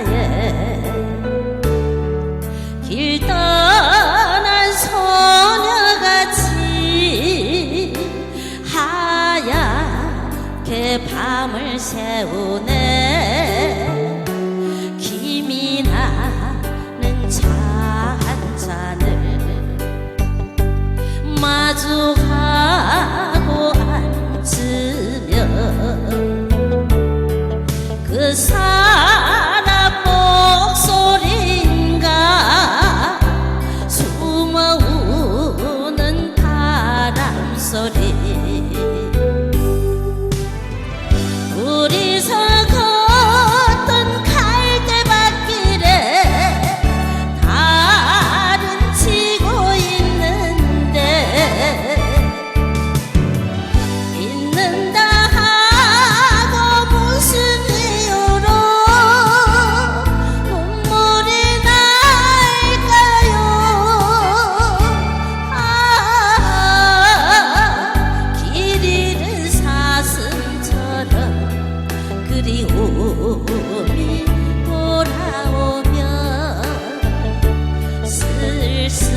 바다에 길 떠난 소녀같이 하얗게 밤을 새우네. 김이 나는 차 한 잔을 마주하고 앉으면 그 사람 목소리인가 숨어 우는 바람 소리. 둘이서 걷던 갈대밭길에 달은 치고 있는데 잊는다 하고 무슨 이유로 눈물이 날까요. 길 잃은 사슴처럼 그리움이 돌아오면 쓸쓸